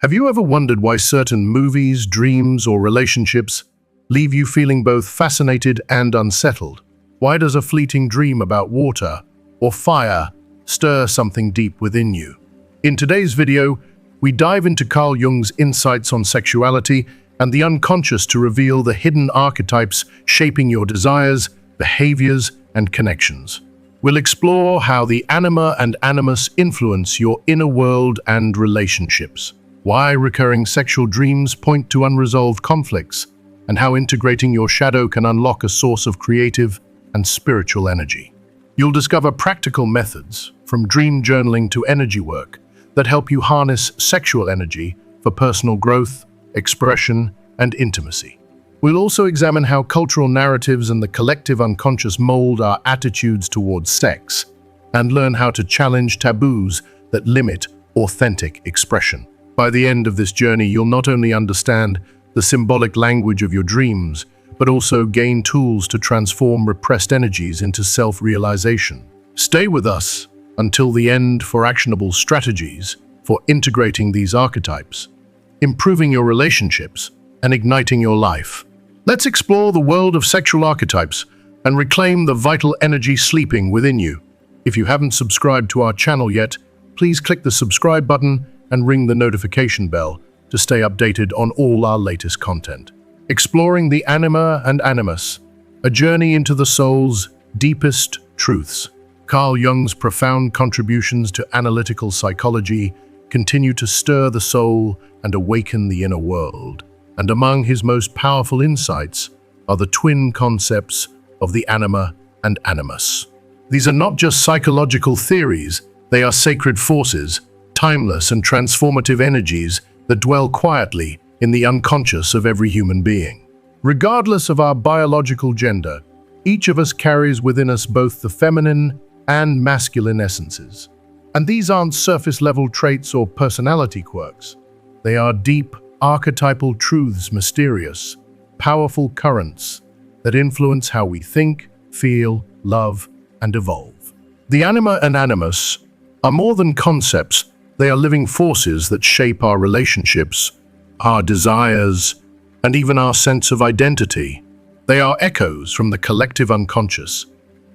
Have you ever wondered why certain movies, dreams, or relationships leave you feeling both fascinated and unsettled? Why does a fleeting dream about water or fire stir something deep within you? In today's video, we dive into Carl Jung's insights on sexuality and the unconscious to reveal the hidden archetypes shaping your desires, behaviors, and connections. We'll explore how the anima and animus influence your inner world and relationships, why recurring sexual dreams point to unresolved conflicts, and how integrating your shadow can unlock a source of creative and spiritual energy. You'll discover practical methods, from dream journaling to energy work, that help you harness sexual energy for personal growth, expression, and intimacy. We'll also examine how cultural narratives and the collective unconscious mold our attitudes towards sex, and learn how to challenge taboos that limit authentic expression. By the end of this journey, you'll not only understand the symbolic language of your dreams, but also gain tools to transform repressed energies into self-realization. Stay with us until the end for actionable strategies for integrating these archetypes, improving your relationships, and igniting your life. Let's explore the world of sexual archetypes and reclaim the vital energy sleeping within you. If you haven't subscribed to our channel yet, please click the subscribe button and ring the notification bell to stay updated on all our latest content. Exploring the anima and animus, a journey into the soul's deepest truths. Carl Jung's profound contributions to analytical psychology continue to stir the soul and awaken the inner world. And among his most powerful insights are the twin concepts of the anima and animus. These are not just psychological theories, they are sacred forces, timeless and transformative energies that dwell quietly in the unconscious of every human being. Regardless of our biological gender, each of us carries within us both the feminine and masculine essences. And these aren't surface-level traits or personality quirks. They are deep, archetypal truths, mysterious, powerful currents that influence how we think, feel, love, and evolve. The anima and animus are more than concepts. They are living forces that shape our relationships, our desires, and even our sense of identity. They are echoes from the collective unconscious,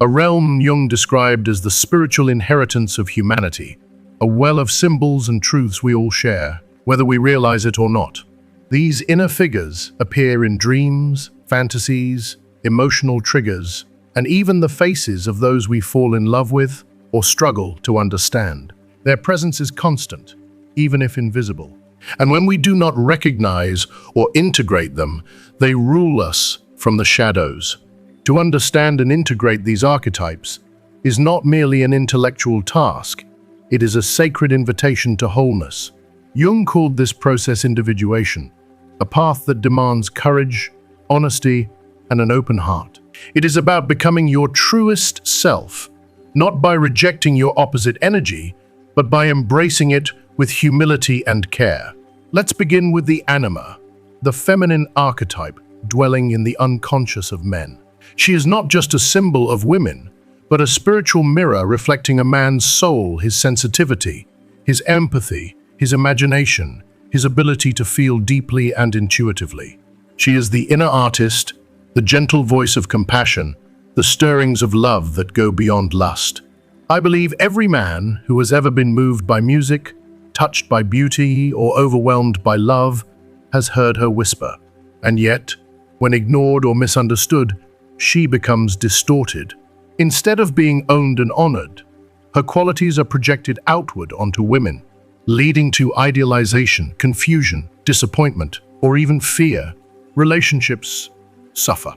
a realm Jung described as the spiritual inheritance of humanity, a well of symbols and truths we all share, whether we realize it or not. These inner figures appear in dreams, fantasies, emotional triggers, and even the faces of those we fall in love with or struggle to understand. Their presence is constant, even if invisible. And when we do not recognize or integrate them, they rule us from the shadows. To understand and integrate these archetypes is not merely an intellectual task, it is a sacred invitation to wholeness. Jung called this process individuation, a path that demands courage, honesty, and an open heart. It is about becoming your truest self, not by rejecting your opposite energy, but by embracing it with humility and care. Let's begin with the anima, the feminine archetype dwelling in the unconscious of men. She is not just a symbol of women, but a spiritual mirror reflecting a man's soul, his sensitivity, his empathy, his imagination, his ability to feel deeply and intuitively. She is the inner artist, the gentle voice of compassion, the stirrings of love that go beyond lust. I believe every man who has ever been moved by music, touched by beauty, or overwhelmed by love has heard her whisper. And yet, when ignored or misunderstood, she becomes distorted. Instead of being owned and honored, her qualities are projected outward onto women, leading to idealization, confusion, disappointment, or even fear. Relationships suffer.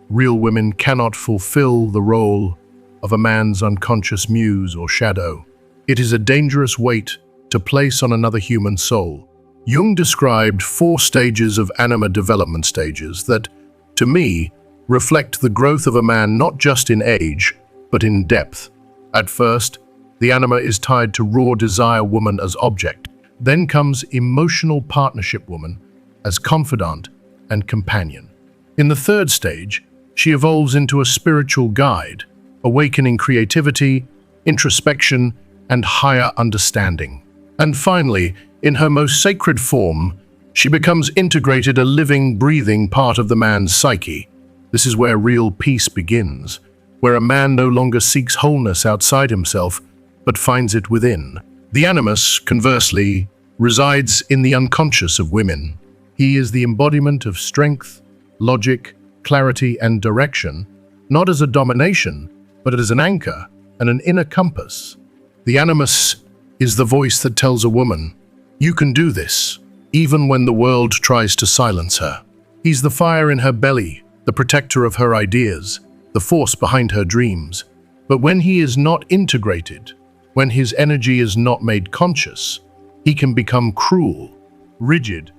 Real women cannot fulfill the role of a man's unconscious muse or shadow. It is a dangerous weight to place on another human soul. Jung described 4 stages of anima development stages that, to me, reflect the growth of a man not just in age, but in depth. At first, the anima is tied to raw desire woman as object. Then comes emotional partnership woman as confidant and companion. In the 3rd stage, she evolves into a spiritual guide, awakening creativity, introspection, and higher understanding. And finally, In her most sacred form, she becomes integrated, a living, breathing part of the man's psyche. This is where real peace begins, where a man no longer seeks wholeness outside himself, but finds it within. The animus, conversely, resides in the unconscious of women. He is the embodiment of strength, logic, clarity, and direction, not as a domination, but as an anchor and an inner compass. The animus is the voice that tells a woman, "You can do this," even when the world tries to silence her. He's the fire in her belly, the protector of her ideas, the force behind her dreams. But when he is not integrated, when his energy is not made conscious, he can become cruel, rigid,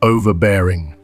overbearing.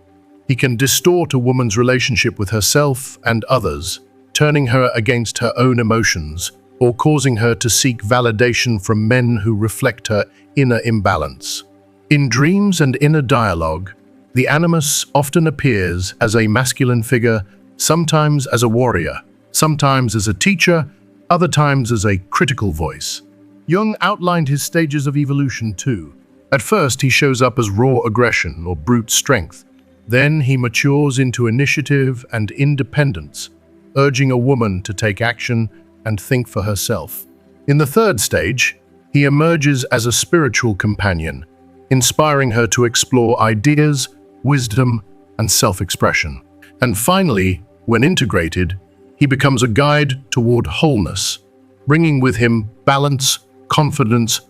He can distort a woman's relationship with herself and others, turning her against her own emotions or causing her to seek validation from men who reflect her inner imbalance. In dreams and inner dialogue, the animus often appears as a masculine figure, sometimes as a warrior, sometimes as a teacher, other times as a critical voice. Jung outlined his stages of evolution too. At first, he shows up as raw aggression or brute strength. Then he matures into initiative and independence, urging a woman to take action and think for herself. In the third stage, he emerges as a spiritual companion, inspiring her to explore ideas, wisdom, and self-expression. And finally, when integrated, he becomes a guide toward wholeness, bringing with him balance, confidence,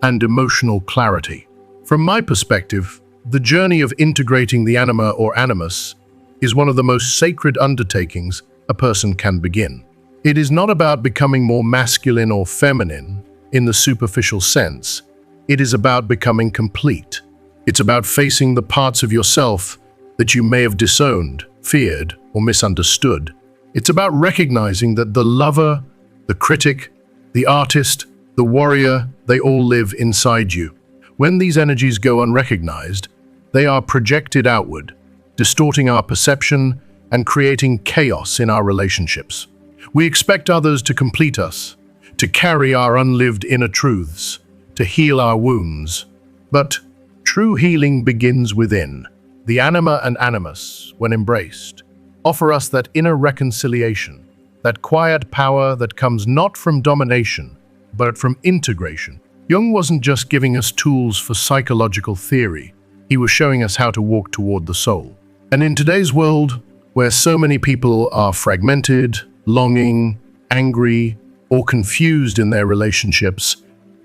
and emotional clarity. From my perspective, the journey of integrating the anima or animus is one of the most sacred undertakings a person can begin. It is not about becoming more masculine or feminine in the superficial sense. It is about becoming complete. It's about facing the parts of yourself that you may have disowned, feared, or misunderstood. It's about recognizing that the lover, the critic, the artist, the warrior, they all live inside you. When these energies go unrecognized, they are projected outward, distorting our perception and creating chaos in our relationships. We expect others to complete us, to carry our unlived inner truths, to heal our wounds. But true healing begins within. The anima and animus, when embraced, offer us that inner reconciliation, that quiet power that comes not from domination, but from integration. Jung wasn't just giving us tools for psychological theory. He was showing us how to walk toward the soul. And in today's world, where so many people are fragmented, longing, angry, or confused in their relationships,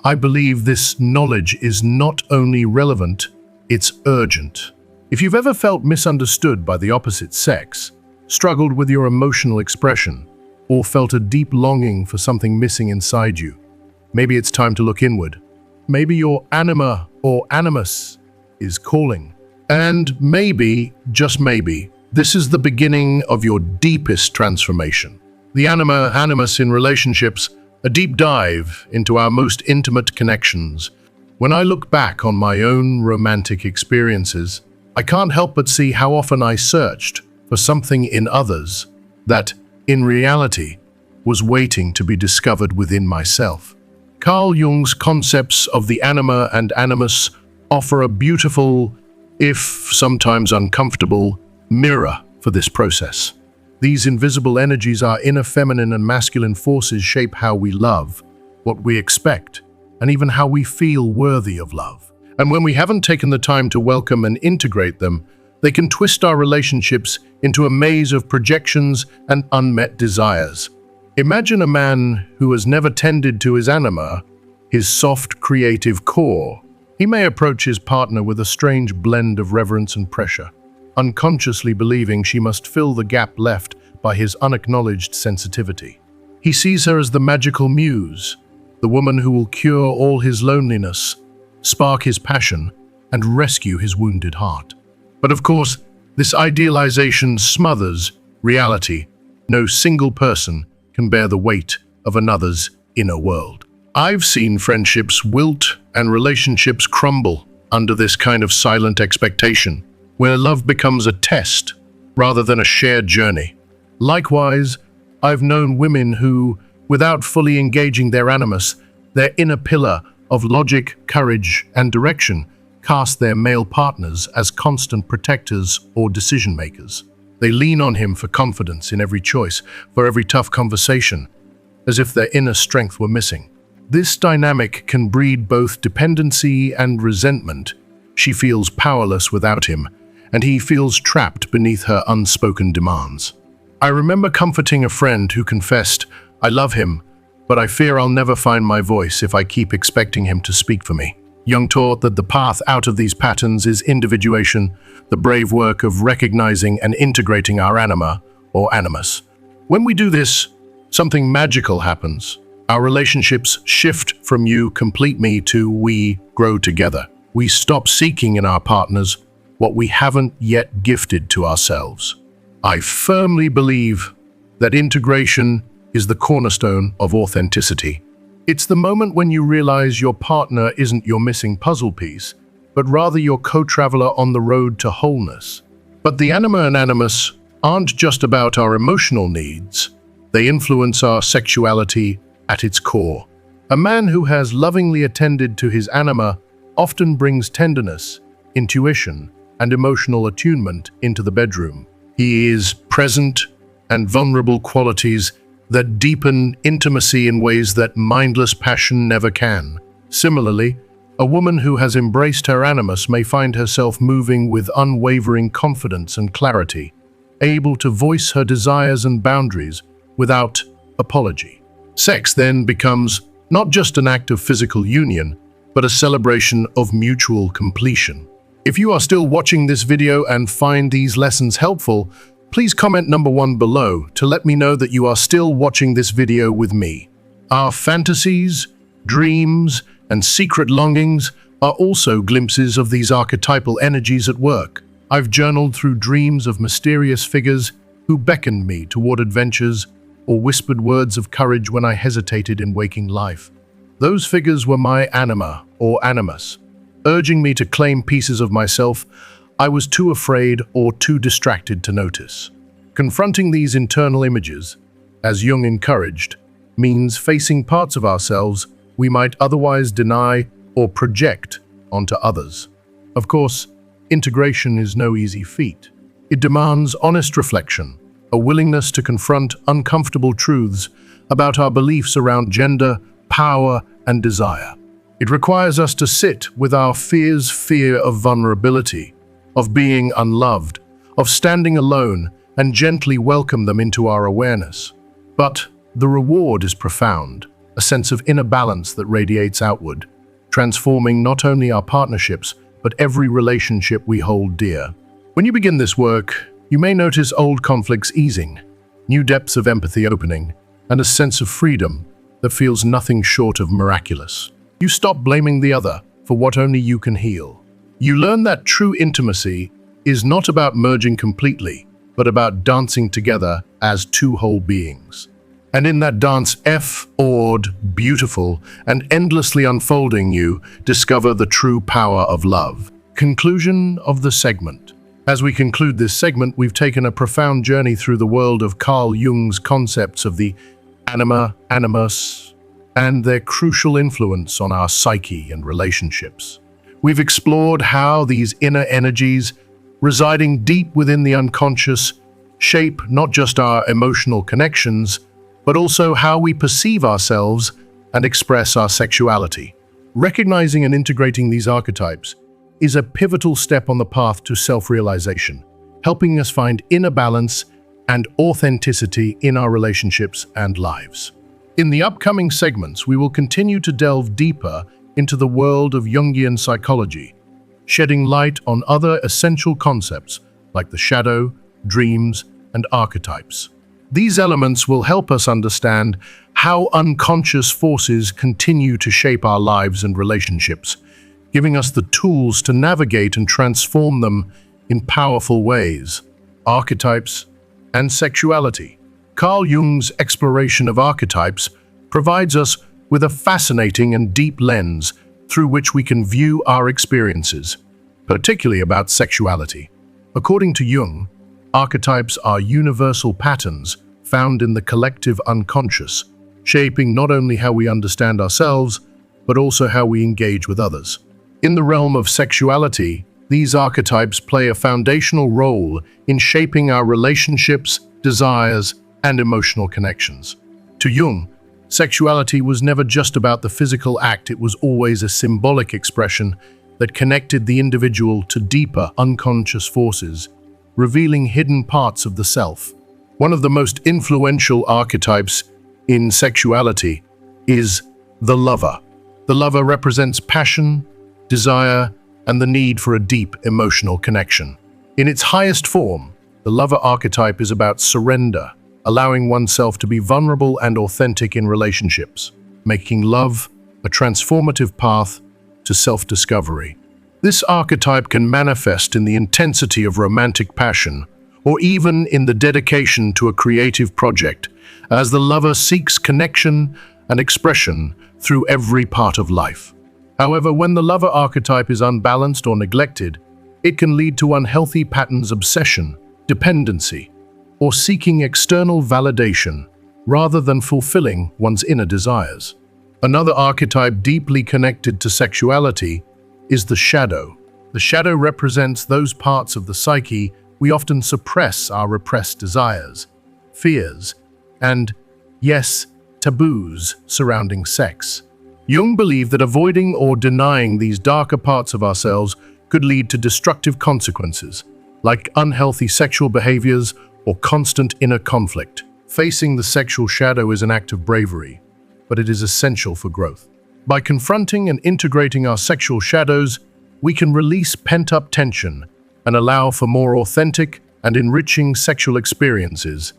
I believe this knowledge is not only relevant, it's urgent. If you've ever felt misunderstood by the opposite sex, struggled with your emotional expression, or felt a deep longing for something missing inside you, maybe it's time to look inward. Maybe your anima or animus is calling. And maybe, just maybe, this is the beginning of your deepest transformation. The anima, animus in relationships, a deep dive into our most intimate connections. When I look back on my own romantic experiences, I can't help but see how often I searched for something in others that, in reality, was waiting to be discovered within myself. Carl Jung's concepts of the anima and animus offer a beautiful, if sometimes uncomfortable, mirror for this process. These invisible energies, our inner feminine and masculine forces, shape how we love, what we expect, and even how we feel worthy of love. And when we haven't taken the time to welcome and integrate them, they can twist our relationships into a maze of projections and unmet desires. Imagine a man who has never tended to his anima, his soft, creative core. He may approach his partner with a strange blend of reverence and pressure, unconsciously believing she must fill the gap left by his unacknowledged sensitivity. He sees her as the magical muse, the woman who will cure all his loneliness, spark his passion, and rescue his wounded heart. But of course, this idealization smothers reality. No single person can bear the weight of another's inner world. I've seen friendships wilt and relationships crumble under this kind of silent expectation, where love becomes a test rather than a shared journey. Likewise, I've known women who, without fully engaging their animus, their inner pillar of logic, courage, and direction, cast their male partners as constant protectors or decision-makers. They lean on him for confidence in every choice, for every tough conversation, as if their inner strength were missing. This dynamic can breed both dependency and resentment. She feels powerless without him, and he feels trapped beneath her unspoken demands. I remember comforting a friend who confessed, "I love him, but I fear I'll never find my voice if I keep expecting him to speak for me." Jung taught that the path out of these patterns is individuation, the brave work of recognizing and integrating our anima, or animus. When we do this, something magical happens. Our relationships shift from "you complete me" to "we grow together." We stop seeking in our partners what we haven't yet gifted to ourselves. I firmly believe that integration is the cornerstone of authenticity. It's the moment when you realize your partner isn't your missing puzzle piece, but rather your co-traveler on the road to wholeness. But the anima and animus aren't just about our emotional needs. They influence our sexuality at its core. A man who has lovingly attended to his anima often brings tenderness, intuition, and emotional attunement into the bedroom. He is present and vulnerable qualities that deepen intimacy in ways that mindless passion never can. Similarly, a woman who has embraced her animus may find herself moving with unwavering confidence and clarity, able to voice her desires and boundaries without apology. Sex then becomes not just an act of physical union, but a celebration of mutual completion. If you are still watching this video and find these lessons helpful, please comment number 1 below to let me know that you are still watching this video with me. Our fantasies, dreams, and secret longings are also glimpses of these archetypal energies at work. I've journaled through dreams of mysterious figures who beckoned me toward adventures or whispered words of courage when I hesitated in waking life. Those figures were my anima, or animus, urging me to claim pieces of myself I was too afraid or too distracted to notice. Confronting these internal images, as Jung encouraged, means facing parts of ourselves we might otherwise deny or project onto others. Of course, integration is no easy feat. It demands honest reflection, a willingness to confront uncomfortable truths about our beliefs around gender, power, and desire. It requires us to sit with our fear of vulnerability, of being unloved, of standing alone, and gently welcome them into our awareness. But the reward is profound, a sense of inner balance that radiates outward, transforming not only our partnerships, but every relationship we hold dear. When you begin this work, you may notice old conflicts easing, new depths of empathy opening, and a sense of freedom that feels nothing short of miraculous. You stop blaming the other for what only you can heal. You learn that true intimacy is not about merging completely, but about dancing together as two whole beings. And in that dance, awed, beautiful, and endlessly unfolding, you discover the true power of love. Conclusion of the segment. As we conclude this segment, we've taken a profound journey through the world of Carl Jung's concepts of the anima, animus, and their crucial influence on our psyche and relationships. We've explored how these inner energies, residing deep within the unconscious, shape not just our emotional connections, but also how we perceive ourselves and express our sexuality. Recognizing and integrating these archetypes is a pivotal step on the path to self-realization, helping us find inner balance and authenticity in our relationships and lives. In the upcoming segments, we will continue to delve deeper into the world of Jungian psychology, shedding light on other essential concepts like the shadow, dreams, and archetypes. These elements will help us understand how unconscious forces continue to shape our lives and relationships, giving us the tools to navigate and transform them in powerful ways. Archetypes and sexuality. Carl Jung's exploration of archetypes provides us with a fascinating and deep lens through which we can view our experiences, particularly about sexuality. According to Jung, archetypes are universal patterns found in the collective unconscious, shaping not only how we understand ourselves, but also how we engage with others. In the realm of sexuality, these archetypes play a foundational role in shaping our relationships, desires, and emotional connections. To Jung, sexuality was never just about the physical act, it was always a symbolic expression that connected the individual to deeper, unconscious forces, revealing hidden parts of the self. One of the most influential archetypes in sexuality is the lover. The lover represents passion, desire, and the need for a deep emotional connection. In its highest form, the lover archetype is about surrender, allowing oneself to be vulnerable and authentic in relationships, making love a transformative path to self-discovery. This archetype can manifest in the intensity of romantic passion, or even in the dedication to a creative project, as the lover seeks connection and expression through every part of life. However, when the lover archetype is unbalanced or neglected, it can lead to unhealthy patterns of obsession, dependency, or seeking external validation rather than fulfilling one's inner desires. Another archetype deeply connected to sexuality is the shadow. The shadow represents those parts of the psyche we often suppress, our repressed desires, fears, and, yes, taboos surrounding sex. Jung believed that avoiding or denying these darker parts of ourselves could lead to destructive consequences, like unhealthy sexual behaviors or constant inner conflict. Facing the sexual shadow is an act of bravery, but it is essential for growth. By confronting and integrating our sexual shadows, we can release pent-up tension and allow for more authentic and enriching sexual experiences,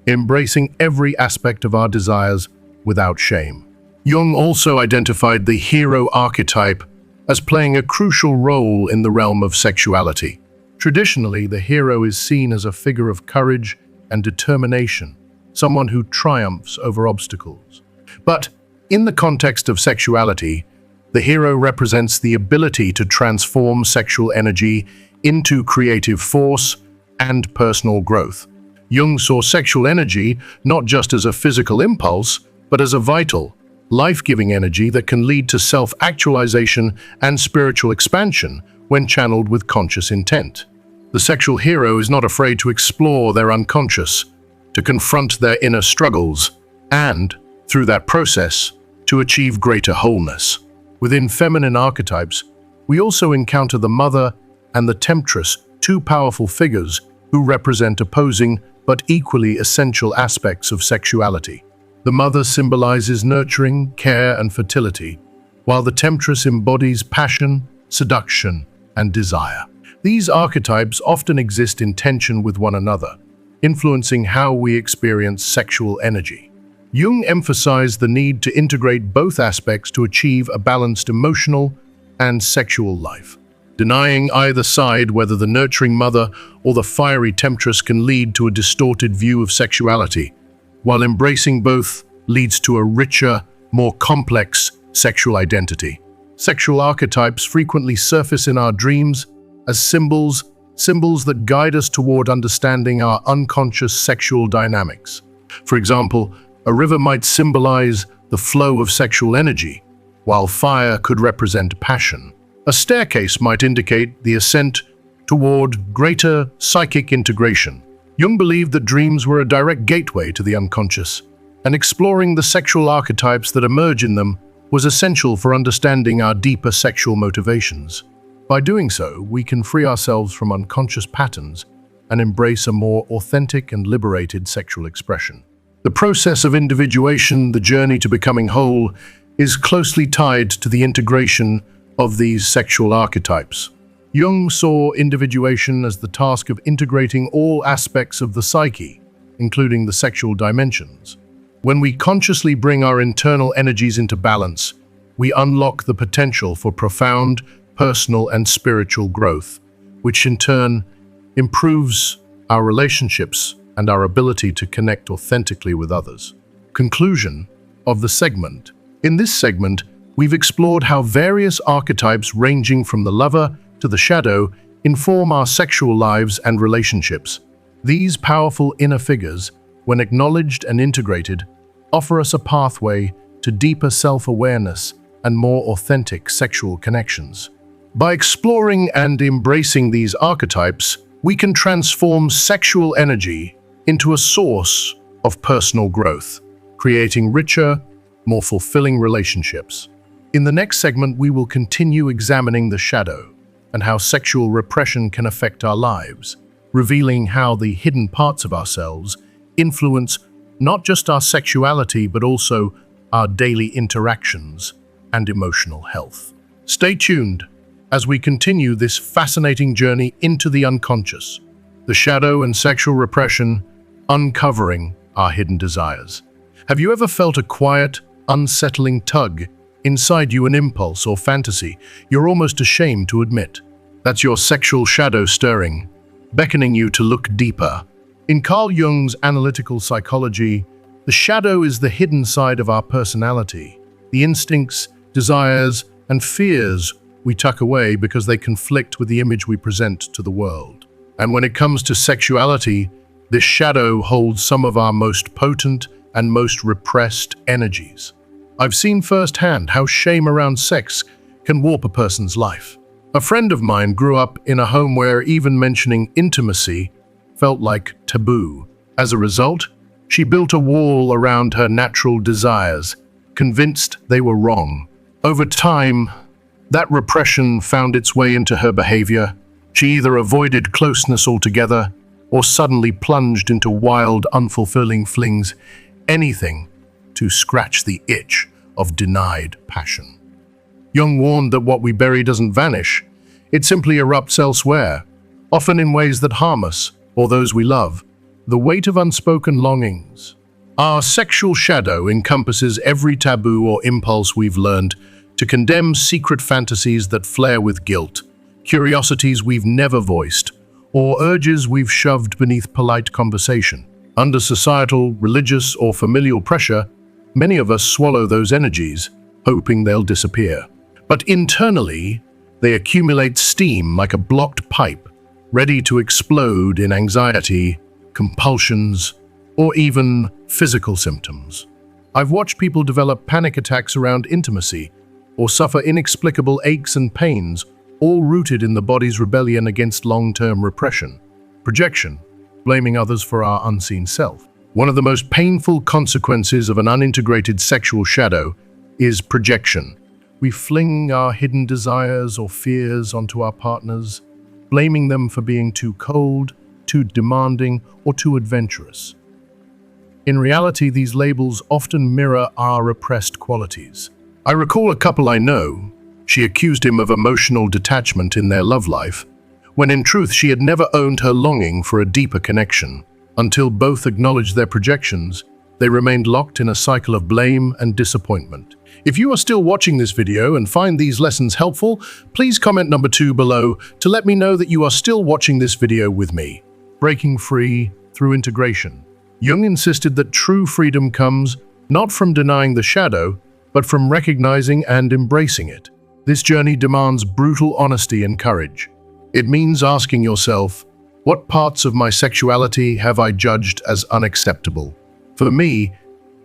embracing every aspect of our desires without shame. Jung also identified the hero archetype as playing a crucial role in the realm of sexuality. Traditionally, the hero is seen as a figure of courage and determination, someone who triumphs over obstacles. But in the context of sexuality, the hero represents the ability to transform sexual energy into creative force and personal growth. Jung saw sexual energy not just as a physical impulse, but as a vital, life-giving energy that can lead to self-actualization and spiritual expansion when channeled with conscious intent. The sexual hero is not afraid to explore their unconscious, to confront their inner struggles, and, through that process, to achieve greater wholeness. Within feminine archetypes, we also encounter the mother and the temptress, two powerful figures who represent opposing but equally essential aspects of sexuality. The mother symbolizes nurturing, care, and fertility, while the temptress embodies passion, seduction, and desire. These archetypes often exist in tension with one another, influencing how we experience sexual energy. Jung emphasized the need to integrate both aspects to achieve a balanced emotional and sexual life. Denying either side, whether the nurturing mother or the fiery temptress, can lead to a distorted view of sexuality, while embracing both leads to a richer, more complex sexual identity. Sexual archetypes frequently surface in our dreams as symbols that guide us toward understanding our unconscious sexual dynamics. For example, a river might symbolize the flow of sexual energy, while fire could represent passion. A staircase might indicate the ascent toward greater psychic integration. Jung believed that dreams were a direct gateway to the unconscious, and exploring the sexual archetypes that emerge in them was essential for understanding our deeper sexual motivations. By doing so, we can free ourselves from unconscious patterns and embrace a more authentic and liberated sexual expression. The process of individuation, the journey to becoming whole, is closely tied to the integration of these sexual archetypes. Jung saw individuation as the task of integrating all aspects of the psyche, including the sexual dimensions. When we consciously bring our internal energies into balance, we unlock the potential for profound, personal, and spiritual growth, which in turn improves our relationships and our ability to connect authentically with others. Conclusion of the segment. In this segment, we've explored how various archetypes ranging from the lover to the shadow inform our sexual lives and relationships. These powerful inner figures, when acknowledged and integrated, offer us a pathway to deeper self-awareness and more authentic sexual connections. By exploring and embracing these archetypes, we can transform sexual energy into a source of personal growth, creating richer, more fulfilling relationships. In the next segment, we will continue examining the shadow and how sexual repression can affect our lives, revealing how the hidden parts of ourselves influence not just our sexuality, but also our daily interactions and emotional health. Stay tuned as we continue this fascinating journey into the unconscious, the shadow and sexual repression, uncovering our hidden desires. Have you ever felt a quiet, unsettling tug inside you, an impulse or fantasy you're almost ashamed to admit? That's your sexual shadow stirring, beckoning you to look deeper. In Carl Jung's analytical psychology, the shadow is the hidden side of our personality, the instincts, desires, and fears we tuck away because they conflict with the image we present to the world. And when it comes to sexuality, this shadow holds some of our most potent and most repressed energies. I've seen firsthand how shame around sex can warp a person's life. A friend of mine grew up in a home where even mentioning intimacy felt like taboo. As a result, she built a wall around her natural desires, convinced they were wrong. Over time, that repression found its way into her behavior. She either avoided closeness altogether or suddenly plunged into wild, unfulfilling flings, anything to scratch the itch of denied passion. Jung warned that what we bury doesn't vanish, it simply erupts elsewhere, often in ways that harm us or those we love. The weight of unspoken longings. Our sexual shadow encompasses every taboo or impulse we've learned to condemn, secret fantasies that flare with guilt, curiosities we've never voiced, or urges we've shoved beneath polite conversation. Under societal, religious, or familial pressure, many of us swallow those energies, hoping they'll disappear. But internally, they accumulate steam like a blocked pipe, ready to explode in anxiety, compulsions, or even physical symptoms. I've watched people develop panic attacks around intimacy, or suffer inexplicable aches and pains, all rooted in the body's rebellion against long-term repression. Projection, blaming others for our unseen self. One of the most painful consequences of an unintegrated sexual shadow is projection. We fling our hidden desires or fears onto our partners, blaming them for being too cold, too demanding, or too adventurous. In reality, these labels often mirror our repressed qualities. I recall a couple I know. She accused him of emotional detachment in their love life, when in truth she had never owned her longing for a deeper connection. Until both acknowledged their projections, they remained locked in a cycle of blame and disappointment. If you are still watching this video and find these lessons helpful, please comment number 2 below to let me know that you are still watching this video with me. Breaking free through integration. Jung insisted that true freedom comes not from denying the shadow, but from recognizing and embracing it. This journey demands brutal honesty and courage. It means asking yourself, what parts of my sexuality have I judged as unacceptable? For me,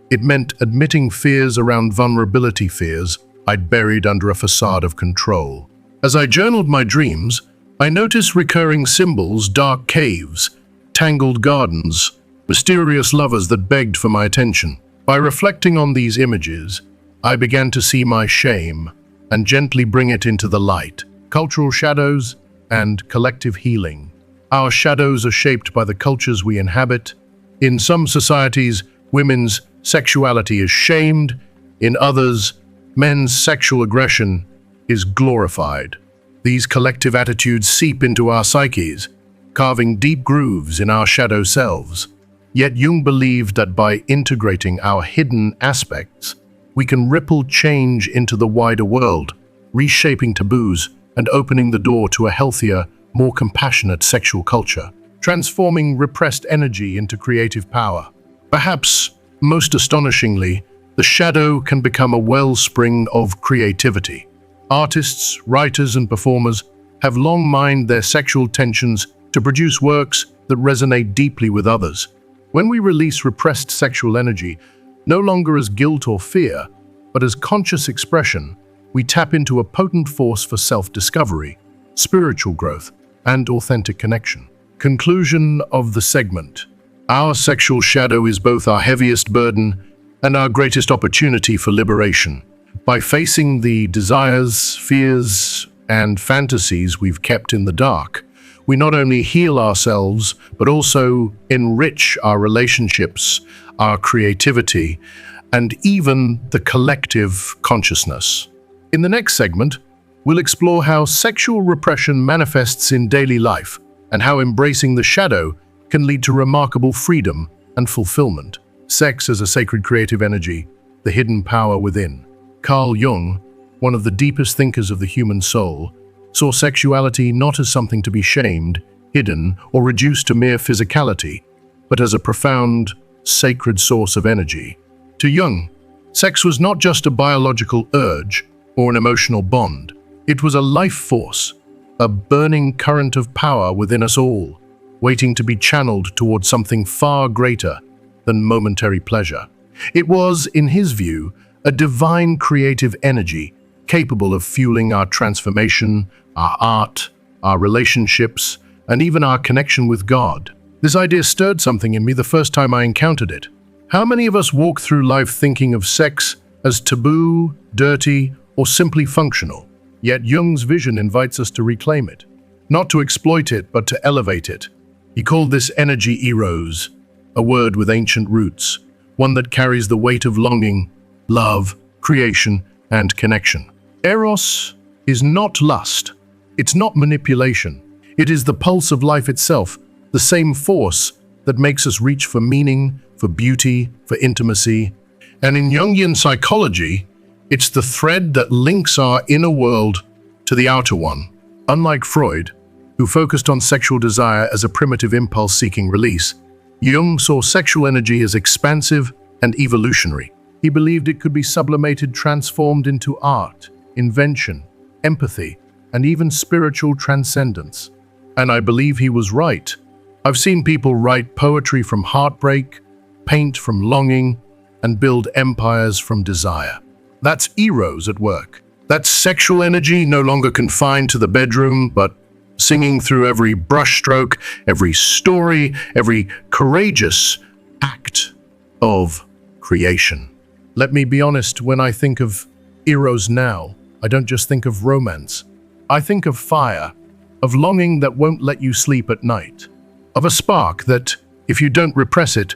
it meant admitting fears around vulnerability, fears I'd buried under a facade of control. As I journaled my dreams, I noticed recurring symbols, dark caves, tangled gardens, mysterious lovers that begged for my attention. By reflecting on these images, I began to see my shame and gently bring it into the light. Cultural shadows and collective healing. Our shadows are shaped by the cultures we inhabit. In some societies, women's sexuality is shamed. In others, men's sexual aggression is glorified. These collective attitudes seep into our psyches, carving deep grooves in our shadow selves. Yet Jung believed that by integrating our hidden aspects, we can ripple change into the wider world, reshaping taboos and opening the door to a healthier, more compassionate sexual culture, transforming repressed energy into creative power. Perhaps, most astonishingly, the shadow can become a wellspring of creativity. Artists, writers, and performers have long mined their sexual tensions to produce works that resonate deeply with others. When we release repressed sexual energy, no longer as guilt or fear, but as conscious expression, we tap into a potent force for self-discovery, spiritual growth, and authentic connection. Conclusion of the segment. Our sexual shadow is both our heaviest burden and our greatest opportunity for liberation. By facing the desires, fears, and fantasies we've kept in the dark, we not only heal ourselves, but also enrich our relationships, our creativity, and even the collective consciousness. In the next segment, we'll explore how sexual repression manifests in daily life and how embracing the shadow can lead to remarkable freedom and fulfillment. Sex as a sacred creative energy, the hidden power within. Carl Jung, one of the deepest thinkers of the human soul, saw sexuality not as something to be shamed, hidden, or reduced to mere physicality, but as a profound, sacred source of energy. To Jung, sex was not just a biological urge or an emotional bond. It was a life force, a burning current of power within us all, waiting to be channeled towards something far greater than momentary pleasure. It was, in his view, a divine creative energy capable of fueling our transformation, our art, our relationships, and even our connection with God. This idea stirred something in me the first time I encountered it. How many of us walk through life thinking of sex as taboo, dirty, or simply functional? Yet Jung's vision invites us to reclaim it, not to exploit it, but to elevate it. He called this energy eros, a word with ancient roots, one that carries the weight of longing, love, creation, and connection. Eros is not lust. It's not manipulation. It is the pulse of life itself, the same force that makes us reach for meaning, for beauty, for intimacy. And in Jungian psychology, it's the thread that links our inner world to the outer one. Unlike Freud, who focused on sexual desire as a primitive impulse seeking release, Jung saw sexual energy as expansive and evolutionary. He believed it could be sublimated, transformed into art, invention, empathy, and even spiritual transcendence. And I believe he was right. I've seen people write poetry from heartbreak, paint from longing, and build empires from desire. That's eros at work. That's sexual energy no longer confined to the bedroom, but singing through every brushstroke, every story, every courageous act of creation. Let me be honest, when I think of eros now, I don't just think of romance. I think of fire, of longing that won't let you sleep at night, of a spark that, if you don't repress it,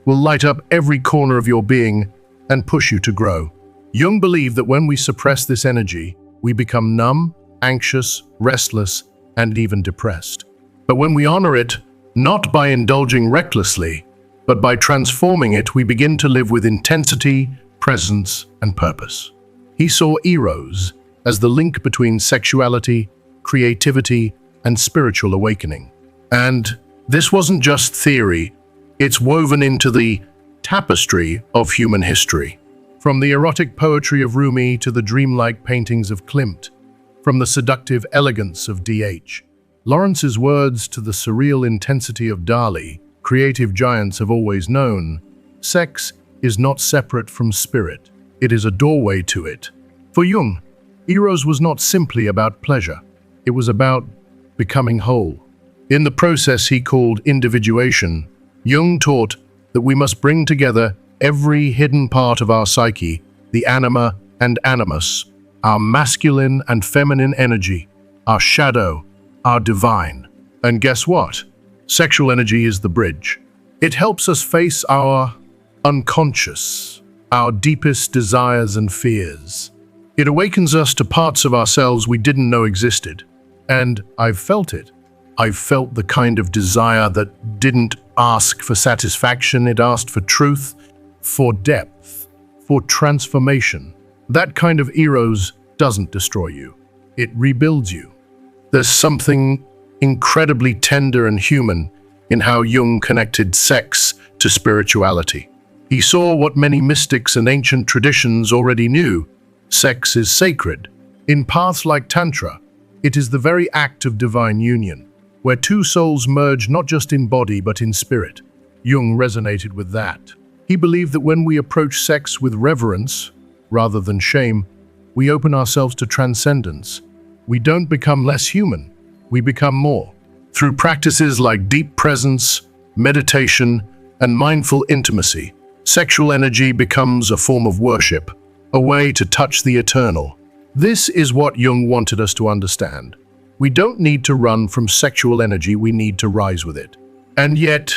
will light up every corner of your being and push you to grow. Jung believed that when we suppress this energy, we become numb, anxious, restless, and even depressed. But when we honor it, not by indulging recklessly, but by transforming it, we begin to live with intensity, presence, and purpose. He saw eros as the link between sexuality, creativity, and spiritual awakening. And this wasn't just theory, it's woven into the tapestry of human history. From the erotic poetry of Rumi to the dreamlike paintings of Klimt, from the seductive elegance of D.H. Lawrence's words to the surreal intensity of Dali, creative giants have always known, sex is not separate from spirit, it is a doorway to it. For Jung, eros was not simply about pleasure, it was about becoming whole. In the process he called individuation, Jung taught that we must bring together every hidden part of our psyche, the anima and animus, our masculine and feminine energy, our shadow, our divine. And guess what? Sexual energy is the bridge. It helps us face our unconscious, our deepest desires and fears. It awakens us to parts of ourselves we didn't know existed. And I've felt it. I've felt the kind of desire that didn't ask for satisfaction, it asked for truth, for depth, for transformation. That kind of eros doesn't destroy you. It rebuilds you. There's something incredibly tender and human in how Jung connected sex to spirituality. He saw what many mystics and ancient traditions already knew. Sex is sacred. In paths like Tantra, it is the very act of divine union, where two souls merge not just in body but in spirit. Jung resonated with that. He believed that when we approach sex with reverence, rather than shame, we open ourselves to transcendence. We don't become less human, we become more. Through practices like deep presence, meditation, and mindful intimacy, sexual energy becomes a form of worship, a way to touch the eternal. This is what Jung wanted us to understand. We don't need to run from sexual energy, we need to rise with it. And yet,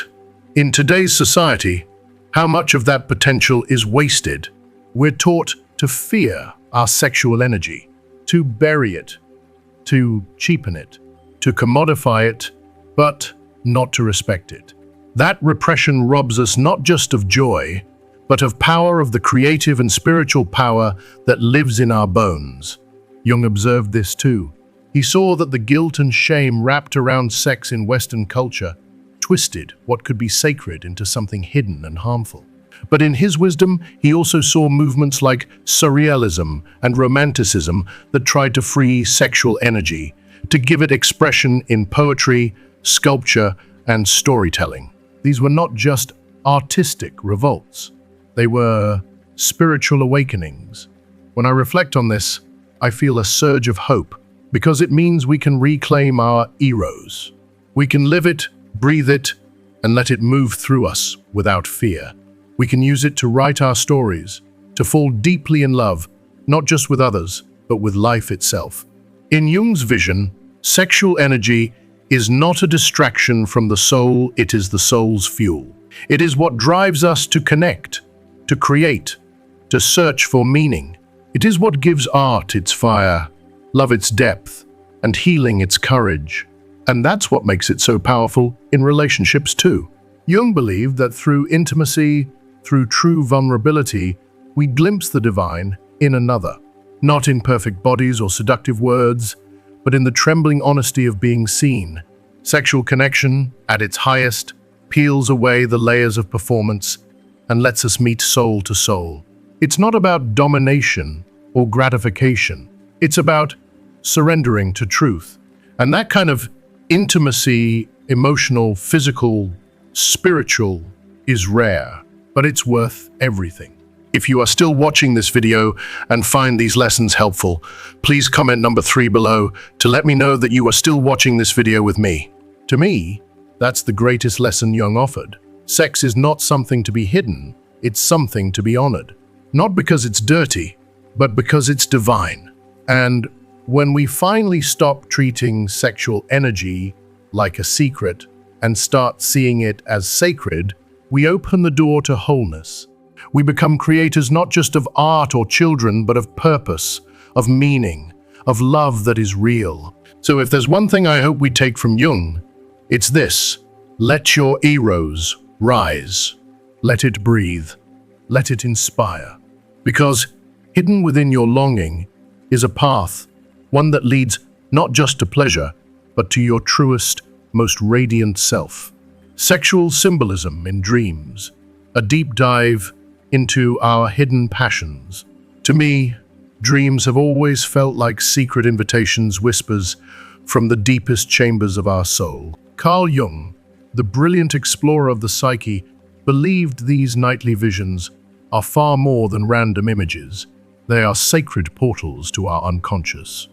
in today's society, how much of that potential is wasted? We're taught to fear our sexual energy, to bury it, to cheapen it, to commodify it, but not to respect it. That repression robs us not just of joy, but of power, of the creative and spiritual power that lives in our bones. Jung observed this too. He saw that the guilt and shame wrapped around sex in Western culture twisted what could be sacred into something hidden and harmful. But in his wisdom, he also saw movements like surrealism and romanticism that tried to free sexual energy, to give it expression in poetry, sculpture, and storytelling. These were not just artistic revolts. They were spiritual awakenings. When I reflect on this, I feel a surge of hope, because it means we can reclaim our eros. We can live it, breathe it, and let it move through us without fear. We can use it to write our stories, to fall deeply in love, not just with others, but with life itself. In Jung's vision, sexual energy is not a distraction from the soul, it is the soul's fuel. It is what drives us to connect, to create, to search for meaning. It is what gives art its fire, love its depth, and healing its courage. And that's what makes it so powerful in relationships too. Jung believed that through intimacy, through true vulnerability, we glimpse the divine in another. Not in perfect bodies or seductive words, but in the trembling honesty of being seen. Sexual connection, at its highest, peels away the layers of performance and lets us meet soul to soul. It's not about domination or gratification. It's about surrendering to truth. And that kind of intimacy, emotional, physical, spiritual, is rare, but it's worth everything. If you are still watching this video and find these lessons helpful, please comment number 3 below to let me know that you are still watching this video with me. To me, that's the greatest lesson Jung offered. Sex is not something to be hidden, it's something to be honored. Not because it's dirty, but because it's divine. And when we finally stop treating sexual energy like a secret and start seeing it as sacred, we open the door to wholeness. We become creators not just of art or children, but of purpose, of meaning, of love that is real. So if there's one thing I hope we take from Jung, it's this: let your eros rise. Let it breathe. Let it inspire. Because hidden within your longing is a path, one that leads not just to pleasure, but to your truest, most radiant self. Sexual symbolism in dreams, a deep dive into our hidden passions. To me, dreams have always felt like secret invitations, whispers from the deepest chambers of our soul. Carl Jung, the brilliant explorer of the psyche, believed these nightly visions are far more than random images. They are sacred portals to our unconscious,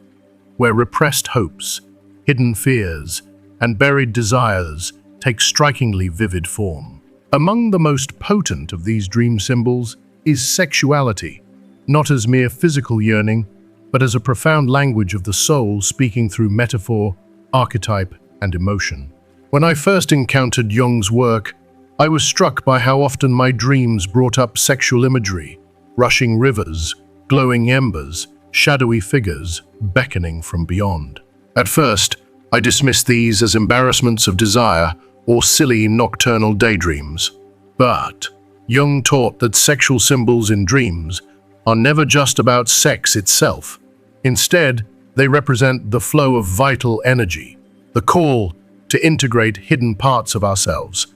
where repressed hopes, hidden fears, and buried desires take strikingly vivid form. Among the most potent of these dream symbols is sexuality, not as mere physical yearning, but as a profound language of the soul speaking through metaphor, archetype, and emotion. When I first encountered Jung's work, I was struck by how often my dreams brought up sexual imagery, rushing rivers, glowing embers, shadowy figures beckoning from beyond. At first, I dismissed these as embarrassments of desire or silly nocturnal daydreams. But Jung taught that sexual symbols in dreams are never just about sex itself. Instead, they represent the flow of vital energy, the call to integrate hidden parts of ourselves,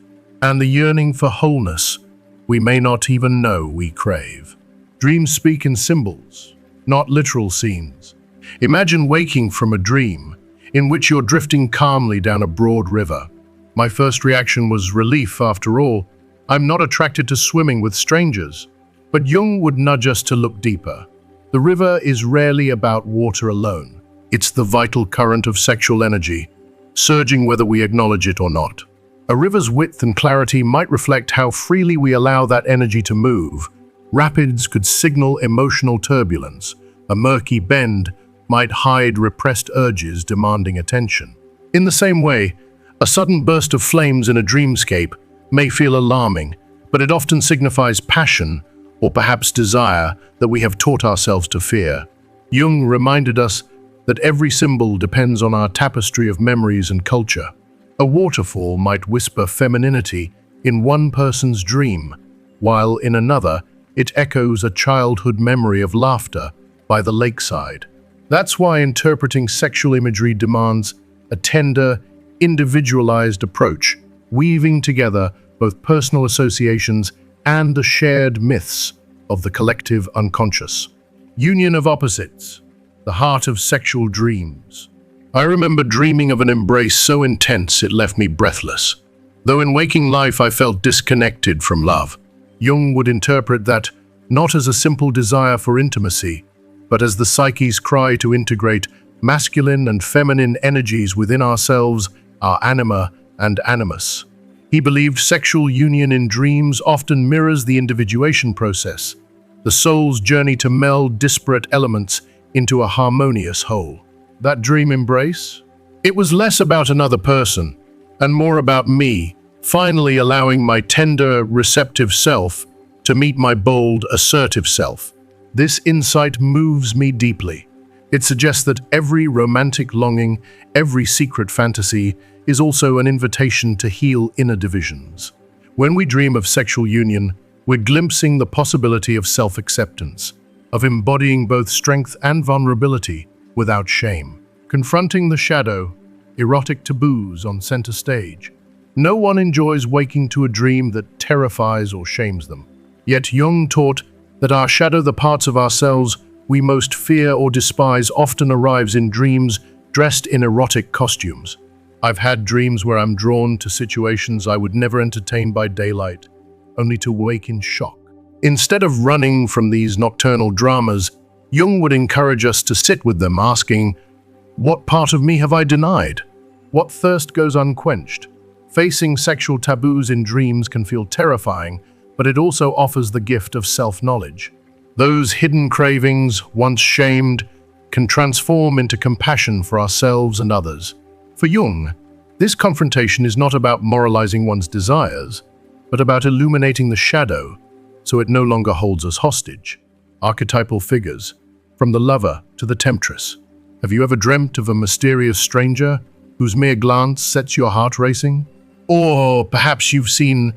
and the yearning for wholeness we may not even know we crave. Dreams speak in symbols, not literal scenes. Imagine waking from a dream in which you're drifting calmly down a broad river. My first reaction was relief. After all, I'm not attracted to swimming with strangers. But Jung would nudge us to look deeper. The river is rarely about water alone. It's the vital current of sexual energy, surging whether we acknowledge it or not. A river's width and clarity might reflect how freely we allow that energy to move. Rapids could signal emotional turbulence. A murky bend might hide repressed urges demanding attention. In the same way, a sudden burst of flames in a dreamscape may feel alarming, but it often signifies passion or perhaps desire that we have taught ourselves to fear. Jung reminded us that every symbol depends on our tapestry of memories and culture. A waterfall might whisper femininity in one person's dream, while in another it echoes a childhood memory of laughter by the lakeside. That's why interpreting sexual imagery demands a tender, individualized approach, weaving together both personal associations and the shared myths of the collective unconscious. Union of opposites, the heart of sexual dreams. I remember dreaming of an embrace so intense it left me breathless. Though in waking life I felt disconnected from love, Jung would interpret that not as a simple desire for intimacy, but as the psyche's cry to integrate masculine and feminine energies within ourselves, our anima and animus. He believed sexual union in dreams often mirrors the individuation process, the soul's journey to meld disparate elements into a harmonious whole. That dream embrace? It was less about another person and more about me, finally allowing my tender, receptive self to meet my bold, assertive self. This insight moves me deeply. It suggests that every romantic longing, every secret fantasy is also an invitation to heal inner divisions. When we dream of sexual union, we're glimpsing the possibility of self-acceptance, of embodying both strength and vulnerability without shame. Confronting the shadow, erotic taboos on center stage. No one enjoys waking to a dream that terrifies or shames them. Yet Jung taught that our shadow, the parts of ourselves we most fear or despise, often arrives in dreams dressed in erotic costumes. I've had dreams where I'm drawn to situations I would never entertain by daylight, only to wake in shock. Instead of running from these nocturnal dramas, Jung would encourage us to sit with them, asking, what part of me have I denied? What thirst goes unquenched? Facing sexual taboos in dreams can feel terrifying, but it also offers the gift of self-knowledge. Those hidden cravings, once shamed, can transform into compassion for ourselves and others. For Jung, this confrontation is not about moralizing one's desires, but about illuminating the shadow so it no longer holds us hostage. Archetypal figures, from the lover to the temptress. Have you ever dreamt of a mysterious stranger whose mere glance sets your heart racing? Or perhaps you've seen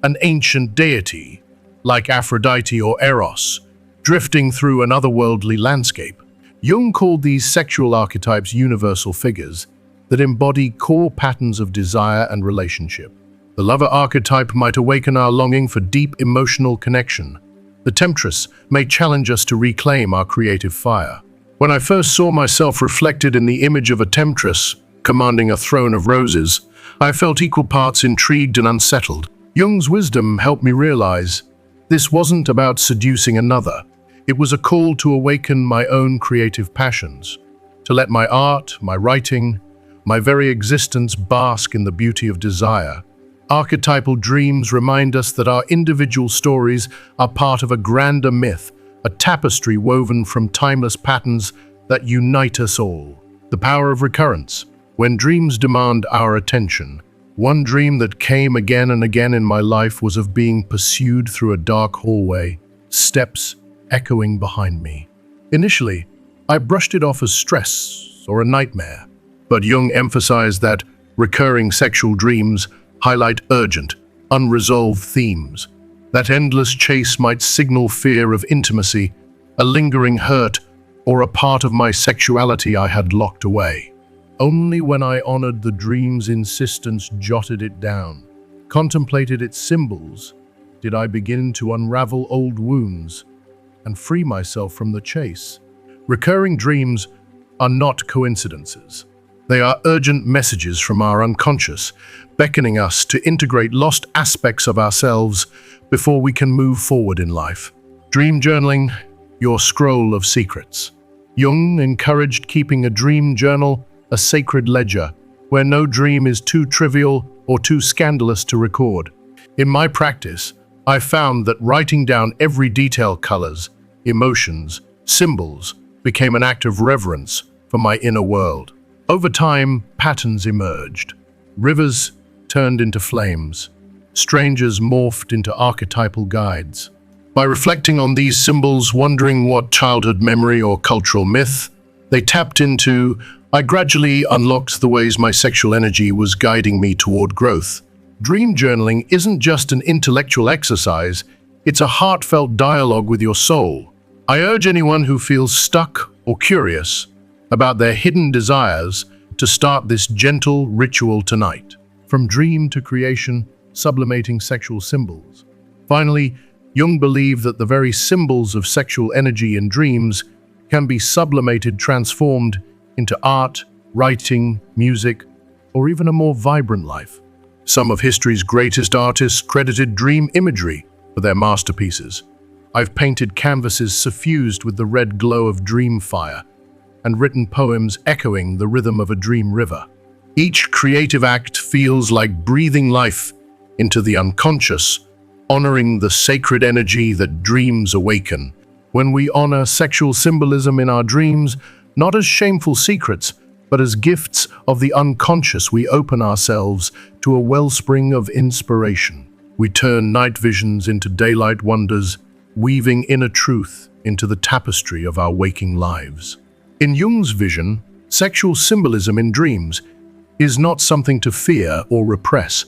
an ancient deity, like Aphrodite or Eros, drifting through an otherworldly landscape. Jung called these sexual archetypes universal figures that embody core patterns of desire and relationship. The lover archetype might awaken our longing for deep emotional connection. The temptress may challenge us to reclaim our creative fire. When I first saw myself reflected in the image of a temptress commanding a throne of roses, I felt equal parts intrigued and unsettled. Jung's wisdom helped me realize this wasn't about seducing another. It was a call to awaken my own creative passions, to let my art, my writing, my very existence bask in the beauty of desire. Archetypal dreams remind us that our individual stories are part of a grander myth, a tapestry woven from timeless patterns that unite us all. The power of recurrence. When dreams demand our attention. One dream that came again and again in my life was of being pursued through a dark hallway, steps echoing behind me. Initially, I brushed it off as stress or a nightmare, but Jung emphasized that recurring sexual dreams highlight urgent, unresolved themes. That endless chase might signal fear of intimacy, a lingering hurt, or a part of my sexuality I had locked away. Only when I honored the dream's insistence, jotted it down, contemplated its symbols, did I begin to unravel old wounds and free myself from the chase. Recurring dreams are not coincidences. They are urgent messages from our unconscious, beckoning us to integrate lost aspects of ourselves before we can move forward in life. Dream journaling your scroll of secrets. Jung encouraged keeping a dream journal, a sacred ledger, where no dream is too trivial or too scandalous to record. In my practice, I found that writing down every detail, colors, emotions, symbols, became an act of reverence for my inner world. Over time, patterns emerged. Rivers turned into flames. Strangers morphed into archetypal guides. By reflecting on these symbols, wondering what childhood memory or cultural myth they tapped into, I gradually unlocked the ways my sexual energy was guiding me toward growth. Dream journaling isn't just an intellectual exercise, it's a heartfelt dialogue with your soul. I urge anyone who feels stuck or curious about their hidden desires to start this gentle ritual tonight. From dream to creation, sublimating sexual symbols. Finally, Jung believed that the very symbols of sexual energy in dreams can be sublimated, transformed into art, writing, music, or even a more vibrant life. Some of history's greatest artists credited dream imagery for their masterpieces. I've painted canvases suffused with the red glow of dream fire and written poems echoing the rhythm of a dream river. Each creative act feels like breathing life into the unconscious, honoring the sacred energy that dreams awaken. When we honor sexual symbolism in our dreams, not as shameful secrets, but as gifts of the unconscious, we open ourselves to a wellspring of inspiration. We turn night visions into daylight wonders, weaving inner truth into the tapestry of our waking lives. In Jung's vision, sexual symbolism in dreams is not something to fear or repress.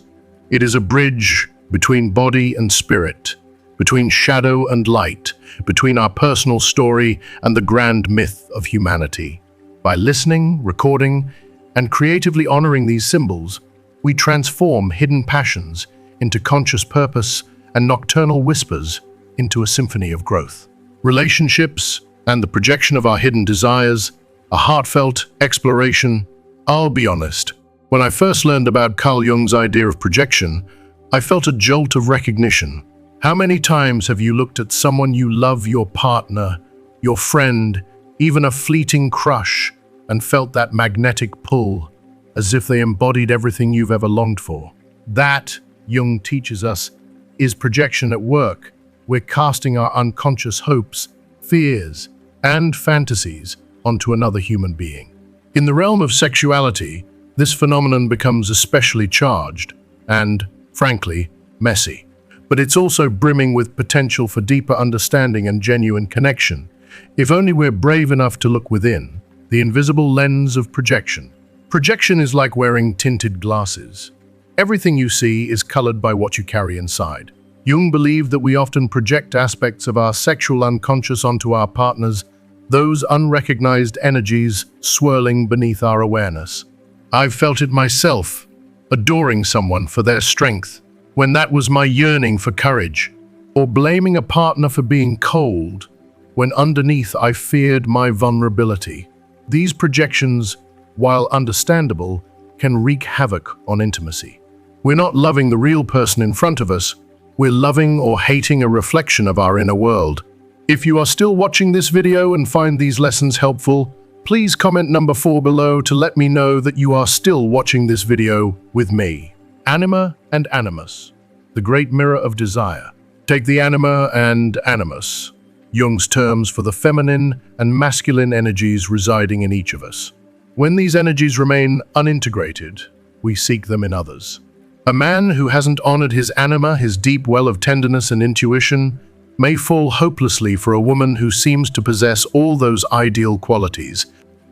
It is a bridge between body and spirit, between shadow and light, between our personal story and the grand myth of humanity. By listening, recording, and creatively honoring these symbols, we transform hidden passions into conscious purpose and nocturnal whispers into a symphony of growth. Relationships and the projection of our hidden desires, a heartfelt exploration. I'll be honest, when I first learned about Carl Jung's idea of projection, I felt a jolt of recognition. How many times have you looked at someone you love, your partner, your friend, even a fleeting crush, and felt that magnetic pull, as if they embodied everything you've ever longed for? That, Jung teaches us, is projection at work. We're casting our unconscious hopes, fears, and fantasies onto another human being. In the realm of sexuality, this phenomenon becomes especially charged and, frankly, messy. But it's also brimming with potential for deeper understanding and genuine connection, if only we're brave enough to look within, the invisible lens of projection. Projection is like wearing tinted glasses. Everything you see is colored by what you carry inside. Jung believed that we often project aspects of our sexual unconscious onto our partners, those unrecognized energies swirling beneath our awareness. I've felt it myself, adoring someone for their strength, when that was my yearning for courage, or blaming a partner for being cold, when underneath I feared my vulnerability. These projections, while understandable, can wreak havoc on intimacy. We're not loving the real person in front of us, we're loving or hating a reflection of our inner world. If you are still watching this video and find these lessons helpful, please comment number 4 below to let me know that you are still watching this video with me. Anima and animus, the great mirror of desire. Take the anima and animus, Jung's terms for the feminine and masculine energies residing in each of us. When these energies remain unintegrated, we seek them in others. A man who hasn't honored his anima, his deep well of tenderness and intuition, may fall hopelessly for a woman who seems to possess all those ideal qualities.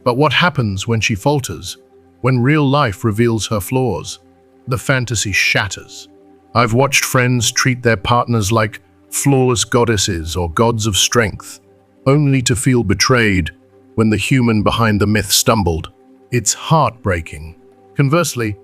But what happens when she falters? When real life reveals her flaws? The fantasy shatters. I've watched friends treat their partners like flawless goddesses or gods of strength, only to feel betrayed when the human behind the myth stumbled. It's heartbreaking. Conversely,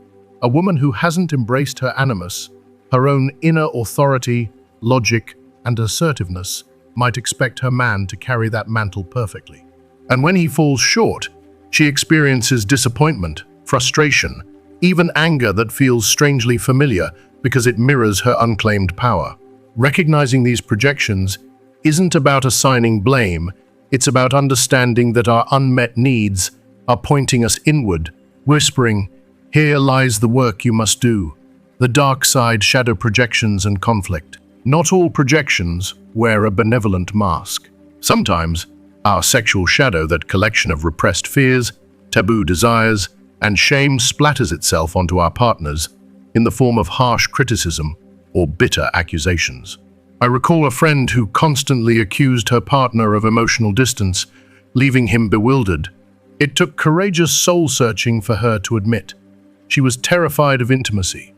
a woman who hasn't embraced her animus, her own inner authority, logic, and assertiveness, might expect her man to carry that mantle perfectly. And when he falls short, she experiences disappointment, frustration, even anger that feels strangely familiar because it mirrors her unclaimed power. Recognizing these projections isn't about assigning blame, it's about understanding that our unmet needs are pointing us inward, whispering, "Here lies the work you must do." The dark side, shadow projections and conflict. Not all projections wear a benevolent mask. Sometimes, our sexual shadow, that collection of repressed fears, taboo desires, and shame, splatters itself onto our partners in the form of harsh criticism or bitter accusations. I recall a friend who constantly accused her partner of emotional distance, leaving him bewildered. It took courageous soul-searching for her to admit she was terrified of intimacy,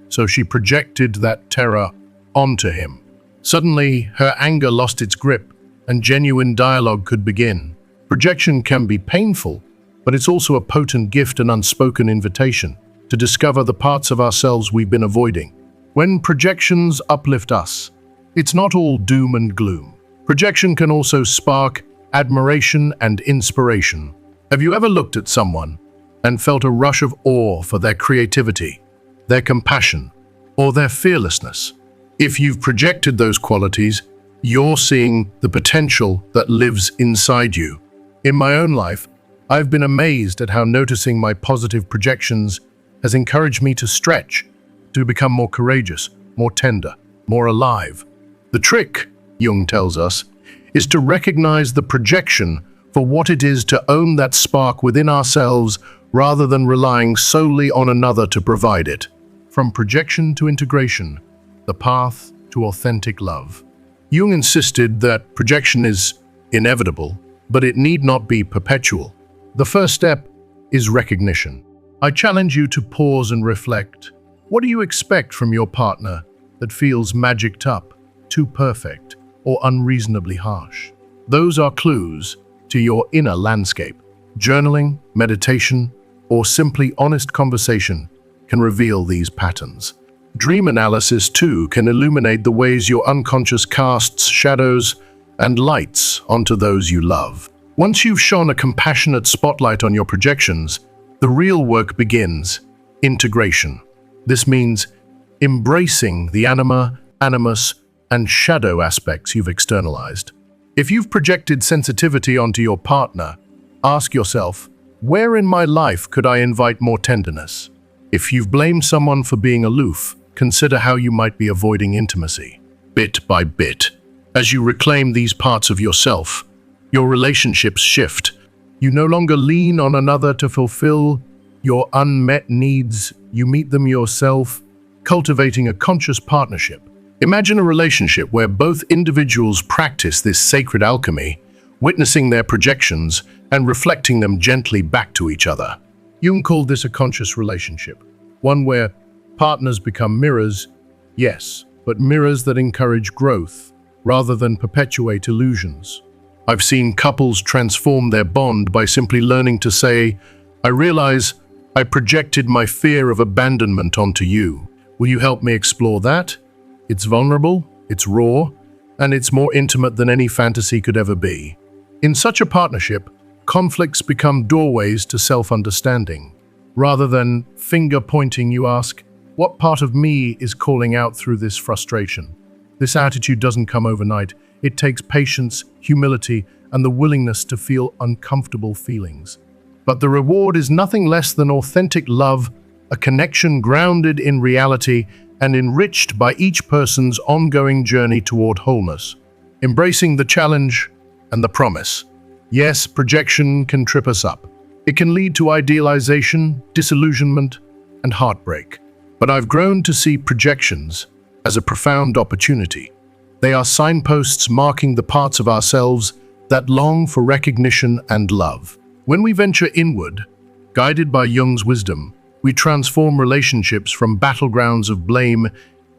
so she projected that terror onto him. Suddenly, her anger lost its grip, and genuine dialogue could begin. Projection can be painful, but it's also a potent gift and unspoken invitation to discover the parts of ourselves we've been avoiding. When projections uplift us, it's not all doom and gloom. Projection can also spark admiration and inspiration. Have you ever looked at someone and felt a rush of awe for their creativity, their compassion, or their fearlessness? If you've projected those qualities, you're seeing the potential that lives inside you. In my own life, I've been amazed at how noticing my positive projections has encouraged me to stretch, to become more courageous, more tender, more alive. The trick, Jung tells us, is to recognize the projection for what it is, to own that spark within ourselves rather than relying solely on another to provide it. From projection to integration, the path to authentic love. Jung insisted that projection is inevitable, but it need not be perpetual. The first step is recognition. I challenge you to pause and reflect. What do you expect from your partner that feels magicked up, too perfect, or unreasonably harsh? Those are clues to your inner landscape. Journaling, meditation, or simply honest conversation can reveal these patterns. Dream analysis, too, can illuminate the ways your unconscious casts shadows and lights onto those you love. Once you've shone a compassionate spotlight on your projections, the real work begins: integration. This means embracing the anima, animus, and shadow aspects you've externalized. If you've projected sensitivity onto your partner, ask yourself, where in my life could I invite more tenderness? If you've blamed someone for being aloof, consider how you might be avoiding intimacy. Bit by bit, as you reclaim these parts of yourself, your relationships shift. You no longer lean on another to fulfill your unmet needs. You meet them yourself, cultivating a conscious partnership. Imagine a relationship where both individuals practice this sacred alchemy, witnessing their projections and reflecting them gently back to each other. Jung called this a conscious relationship, one where partners become mirrors, yes, but mirrors that encourage growth rather than perpetuate illusions. I've seen couples transform their bond by simply learning to say, "I realize I projected my fear of abandonment onto you. Will you help me explore that?" It's vulnerable, it's raw, and it's more intimate than any fantasy could ever be. In such a partnership, conflicts become doorways to self-understanding. Rather than finger-pointing, you ask, what part of me is calling out through this frustration? This attitude doesn't come overnight. It takes patience, humility, and the willingness to feel uncomfortable feelings. But the reward is nothing less than authentic love, a connection grounded in reality and enriched by each person's ongoing journey toward wholeness. Embracing the challenge and the promise. Yes, projection can trip us up. It can lead to idealization, disillusionment, and heartbreak. But I've grown to see projections as a profound opportunity. They are signposts marking the parts of ourselves that long for recognition and love. When we venture inward, guided by Jung's wisdom, we transform relationships from battlegrounds of blame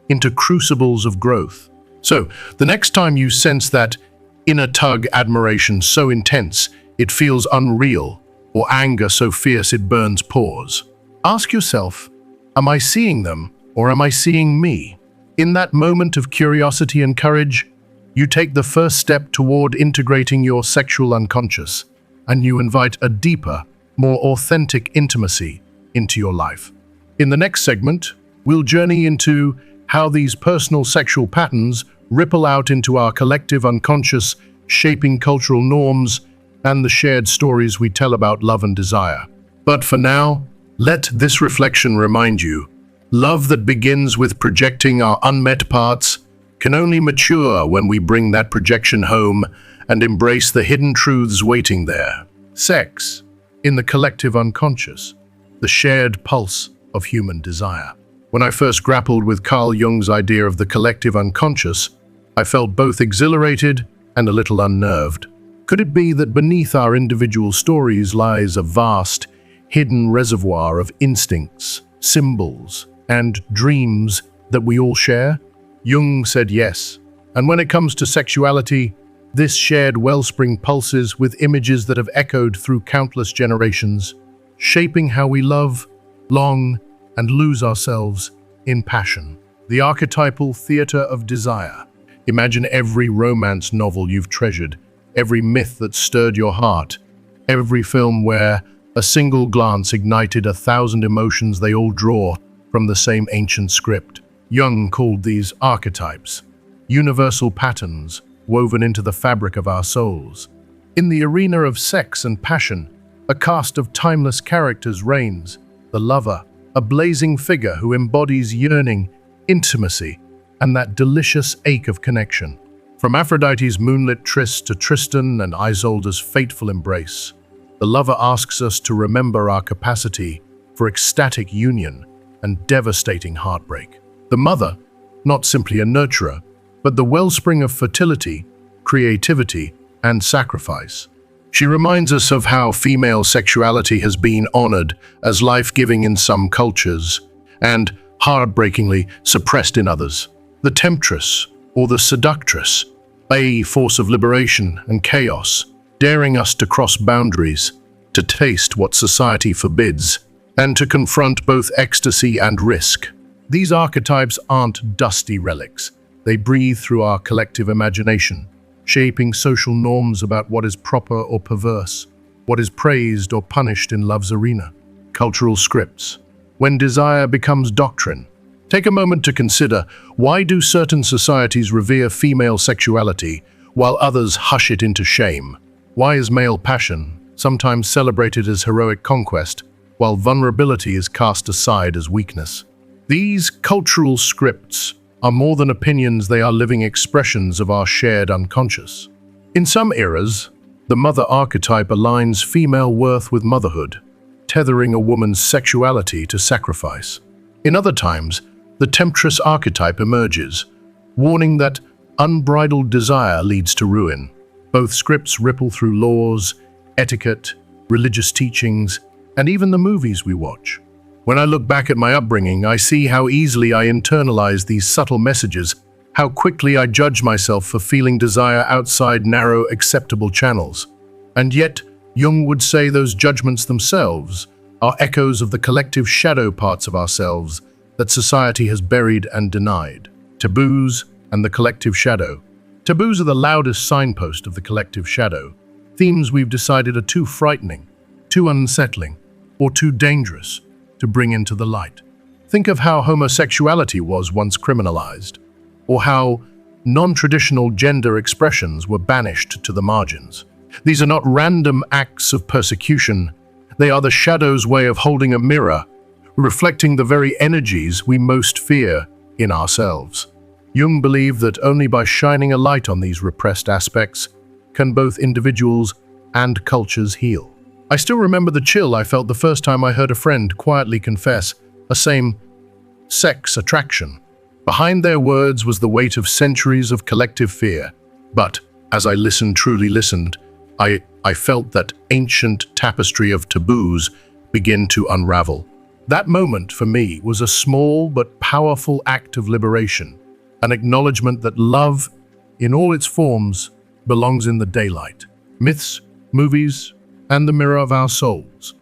into crucibles of growth. So, the next time you sense that inner tug, admiration so intense it feels unreal, or anger so fierce it burns pores, ask yourself, am I seeing them or am I seeing me? In that moment of curiosity and courage, you take the first step toward integrating your sexual unconscious, and you invite a deeper, more authentic intimacy into your life. In the next segment, we'll journey into how these personal sexual patterns ripple out into our collective unconscious, shaping cultural norms and the shared stories we tell about love and desire. But for now, let this reflection remind you, love that begins with projecting our unmet parts can only mature when we bring that projection home and embrace the hidden truths waiting there. Sex, in the collective unconscious, the shared pulse of human desire. When I first grappled with Carl Jung's idea of the collective unconscious, I felt both exhilarated and a little unnerved. Could it be that beneath our individual stories lies a vast, hidden reservoir of instincts, symbols, and dreams that we all share? Jung said yes. And when it comes to sexuality, this shared wellspring pulses with images that have echoed through countless generations, shaping how we love, long, and lose ourselves in passion. The archetypal theater of desire. Imagine every romance novel you've treasured, every myth that stirred your heart, every film where a single glance ignited 1,000 emotions they all draw from the same ancient script. Jung called these archetypes, universal patterns woven into the fabric of our souls. In the arena of sex and passion, a cast of timeless characters reigns: the lover, a blazing figure who embodies yearning, intimacy, and that delicious ache of connection. From Aphrodite's moonlit tryst to Tristan and Isolde's fateful embrace, the lover asks us to remember our capacity for ecstatic union and devastating heartbreak. The mother, not simply a nurturer, but the wellspring of fertility, creativity, and sacrifice. She reminds us of how female sexuality has been honored as life-giving in some cultures and, heartbreakingly, suppressed in others. The temptress, or the seductress, a force of liberation and chaos, daring us to cross boundaries, to taste what society forbids, and to confront both ecstasy and risk. These archetypes aren't dusty relics. They breathe through our collective imagination, shaping social norms about what is proper or perverse, what is praised or punished in love's arena. Cultural scripts. When desire becomes doctrine. Take a moment to consider, why do certain societies revere female sexuality while others hush it into shame? Why is male passion sometimes celebrated as heroic conquest, while vulnerability is cast aside as weakness? These cultural scripts are more than opinions, they are living expressions of our shared unconscious. In some eras, the mother archetype aligns female worth with motherhood, tethering a woman's sexuality to sacrifice. In other times, the temptress archetype emerges, warning that unbridled desire leads to ruin. Both scripts ripple through laws, etiquette, religious teachings, and even the movies we watch. When I look back at my upbringing, I see how easily I internalize these subtle messages, how quickly I judge myself for feeling desire outside narrow, acceptable channels. And yet, Jung would say those judgments themselves are echoes of the collective shadow parts of ourselves that society has buried and denied. Taboos and the collective shadow. Taboos are the loudest signpost of the collective shadow. Themes we've decided are too frightening, too unsettling, or too dangerous to bring into the light. Think of how homosexuality was once criminalized, or how non-traditional gender expressions were banished to the margins. These are not random acts of persecution. They are the shadow's way of holding a mirror, reflecting the very energies we most fear in ourselves. Jung believed that only by shining a light on these repressed aspects can both individuals and cultures heal. I still remember the chill I felt the first time I heard a friend quietly confess a same-sex attraction. Behind their words was the weight of centuries of collective fear. But as I truly listened, I felt that ancient tapestry of taboos begin to unravel. That moment for me was a small but powerful act of liberation, an acknowledgement that love, in all its forms, belongs in the daylight. Myths, movies, and the mirror of our souls.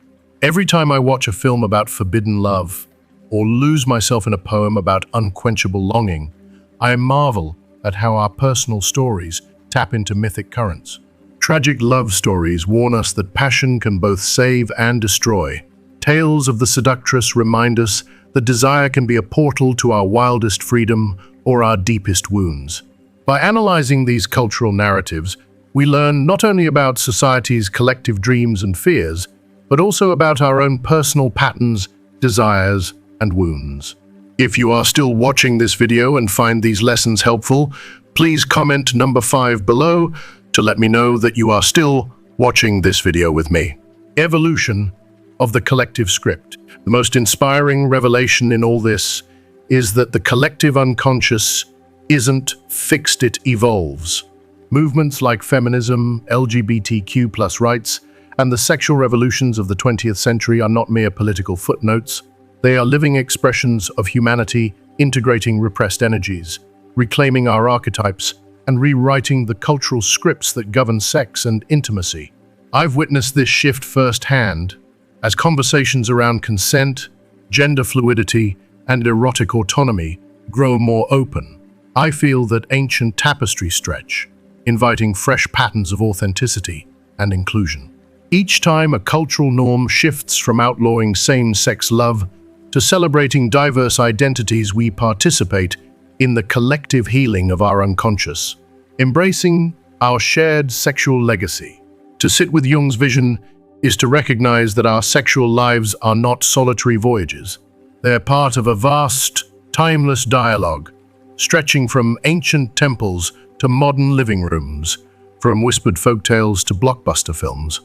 Every time I watch a film about forbidden love, or lose myself in a poem about unquenchable longing, I marvel at how our personal stories tap into mythic currents. Tragic love stories warn us that passion can both save and destroy. Tales of the seductress remind us that desire can be a portal to our wildest freedom or our deepest wounds. By analyzing these cultural narratives, we learn not only about society's collective dreams and fears, but also about our own personal patterns, desires, and wounds. If you are still watching this video and find these lessons helpful, please comment number 5 below to let me know that you are still watching this video with me. Evolution of the collective script. The most inspiring revelation in all this is that the collective unconscious isn't fixed, it evolves. Movements like feminism, LGBTQ+ rights, and the sexual revolutions of the 20th century are not mere political footnotes. They are living expressions of humanity integrating repressed energies, reclaiming our archetypes, and rewriting the cultural scripts that govern sex and intimacy. I've witnessed this shift firsthand as conversations around consent, gender fluidity, and erotic autonomy grow more open. I feel that ancient tapestries stretch, inviting fresh patterns of authenticity and inclusion. Each time a cultural norm shifts from outlawing same-sex love to celebrating diverse identities, we participate in the collective healing of our unconscious, embracing our shared sexual legacy. To sit with Jung's vision is to recognize that our sexual lives are not solitary voyages. They're part of a vast, timeless dialogue, stretching from ancient temples to modern living rooms, from whispered folktales to blockbuster films.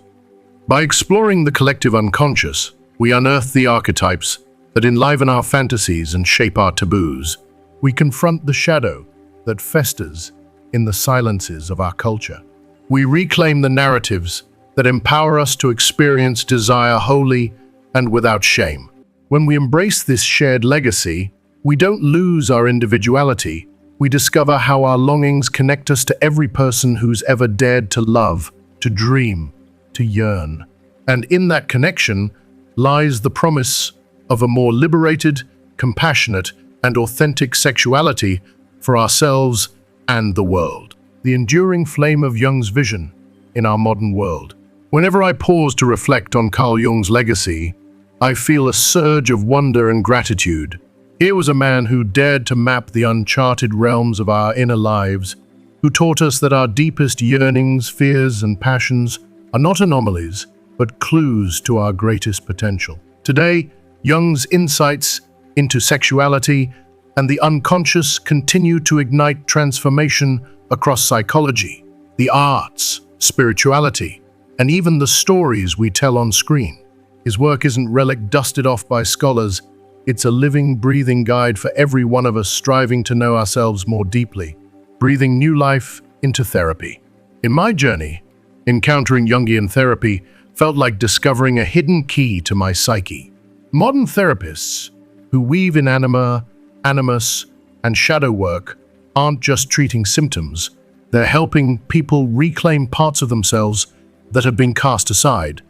By exploring the collective unconscious, we unearth the archetypes that enliven our fantasies and shape our taboos. We confront the shadow that festers in the silences of our culture. We reclaim the narratives that empower us to experience desire wholly and without shame. When we embrace this shared legacy, we don't lose our individuality. We discover how our longings connect us to every person who's ever dared to love, to dream, to yearn. And in that connection lies the promise of a more liberated, compassionate, and authentic sexuality for ourselves and the world. The enduring flame of Jung's vision in our modern world. Whenever I pause to reflect on Carl Jung's legacy, I feel a surge of wonder and gratitude. Here was a man who dared to map the uncharted realms of our inner lives, who taught us that our deepest yearnings, fears, and passions are not anomalies, but clues to our greatest potential. Today, Jung's insights into sexuality and the unconscious continue to ignite transformation across psychology, the arts, spirituality, and even the stories we tell on screen. His work isn't relic dusted off by scholars. It's a living, breathing guide for every one of us striving to know ourselves more deeply, breathing new life into therapy. In my journey, encountering Jungian therapy felt like discovering a hidden key to my psyche. Modern therapists who weave in anima, animus, and shadow work aren't just treating symptoms. They're helping people reclaim parts of themselves that have been cast aside.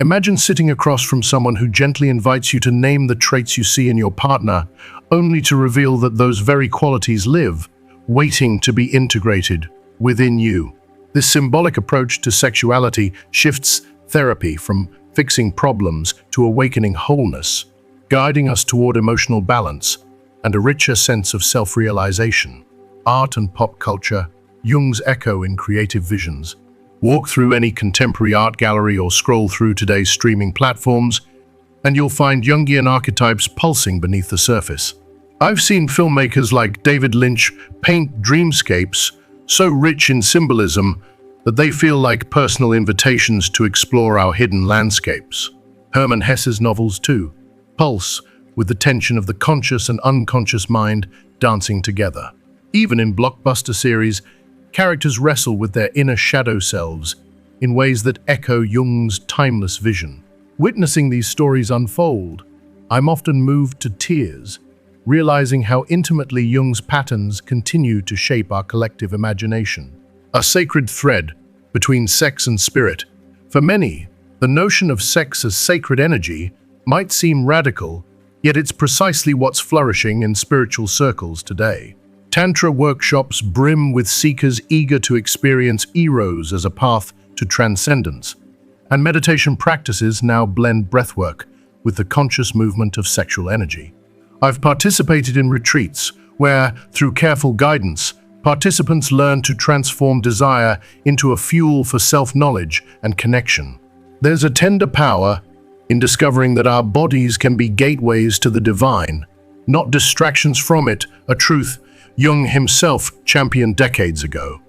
Imagine sitting across from someone who gently invites you to name the traits you see in your partner, only to reveal that those very qualities live, waiting to be integrated within you. This symbolic approach to sexuality shifts therapy from fixing problems to awakening wholeness, guiding us toward emotional balance and a richer sense of self-realization. Art and pop culture, Jung's echo in creative visions. Walk through any contemporary art gallery or scroll through today's streaming platforms, and you'll find Jungian archetypes pulsing beneath the surface. I've seen filmmakers like David Lynch paint dreamscapes so rich in symbolism that they feel like personal invitations to explore our hidden landscapes. Hermann Hesse's novels, too, pulse with the tension of the conscious and unconscious mind dancing together. Even in blockbuster series, characters wrestle with their inner shadow selves in ways that echo Jung's timeless vision. Witnessing these stories unfold, I'm often moved to tears, realizing how intimately Jung's patterns continue to shape our collective imagination. A sacred thread between sex and spirit. For many, the notion of sex as sacred energy might seem radical, yet it's precisely what's flourishing in spiritual circles today. Tantra workshops brim with seekers eager to experience eros as a path to transcendence, and meditation practices now blend breathwork with the conscious movement of sexual energy. I've participated in retreats where, through careful guidance, Participants learn to transform desire into a fuel for self-knowledge and connection. There's a tender power in discovering that our bodies can be gateways to the divine, not distractions from it, a truth Jung himself championed decades ago.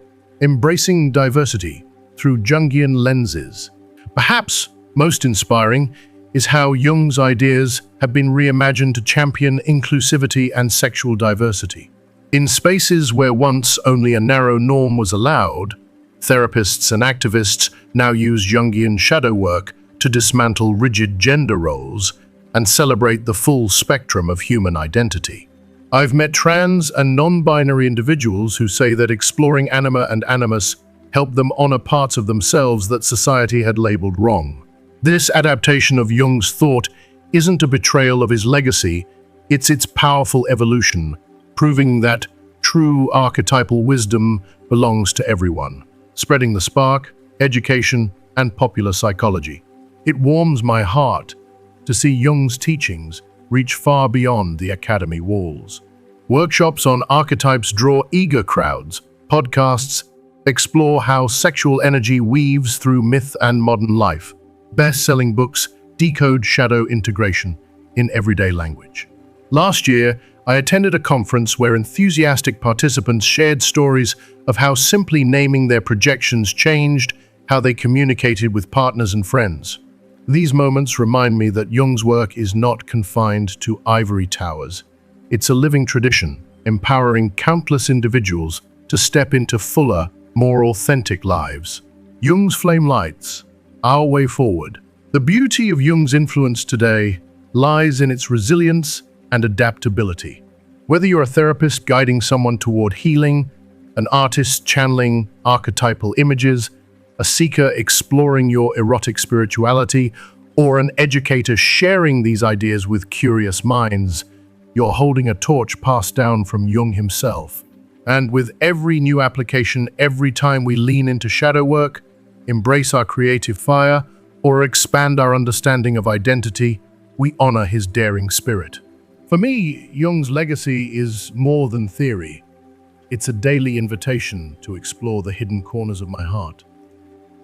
Embracing diversity through Jungian lenses. Perhaps most inspiring is how Jung's ideas have been reimagined to champion inclusivity and sexual diversity. In spaces where once only a narrow norm was allowed, therapists and activists now use Jungian shadow work to dismantle rigid gender roles and celebrate the full spectrum of human identity. I've met trans and non-binary individuals who say that exploring anima and animus helped them honor parts of themselves that society had labeled wrong. This adaptation of Jung's thought isn't a betrayal of his legacy, it's its powerful evolution, proving that true archetypal wisdom belongs to everyone, spreading the spark, education, and popular psychology. It warms my heart to see Jung's teachings reach far beyond the academy walls. Workshops on archetypes draw eager crowds. Podcasts explore how sexual energy weaves through myth and modern life. Best-selling books decode shadow integration in everyday language. Last year, I attended a conference where enthusiastic participants shared stories of how simply naming their projections changed how they communicated with partners and friends. These moments remind me that Jung's work is not confined to ivory towers. It's a living tradition, empowering countless individuals to step into fuller, more authentic lives. Jung's flame lights, our way forward. The beauty of Jung's influence today lies in its resilience and adaptability. Whether you're a therapist guiding someone toward healing, an artist channeling archetypal images, a seeker exploring your erotic spirituality, or an educator sharing these ideas with curious minds, you're holding a torch passed down from Jung himself. And with every new application, every time we lean into shadow work, embrace our creative fire, or expand our understanding of identity, we honor his daring spirit. For me, Jung's legacy is more than theory. It's a daily invitation to explore the hidden corners of my heart.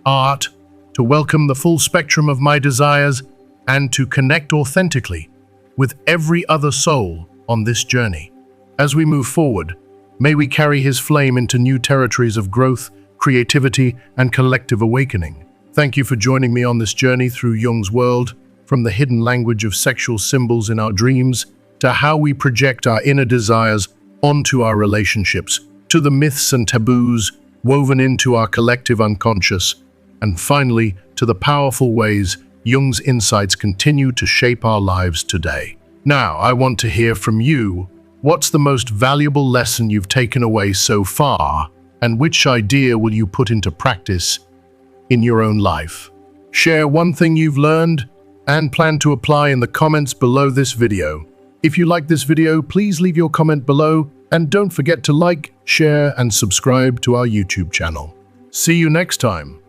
Art, to welcome the full spectrum of my desires, and to connect authentically with every other soul on this journey. As we move forward, may we carry his flame into new territories of growth, creativity, and collective awakening. Thank you for joining me on this journey through Jung's world, from the hidden language of sexual symbols in our dreams to how we project our inner desires onto our relationships, to the myths and taboos woven into our collective unconscious, and finally, to the powerful ways Jung's insights continue to shape our lives today. Now, I want to hear from you. What's the most valuable lesson you've taken away so far, and which idea will you put into practice in your own life? Share one thing you've learned and plan to apply in the comments below this video. If you like this video, please leave your comment below, and don't forget to like, share, and subscribe to our YouTube channel. See you next time.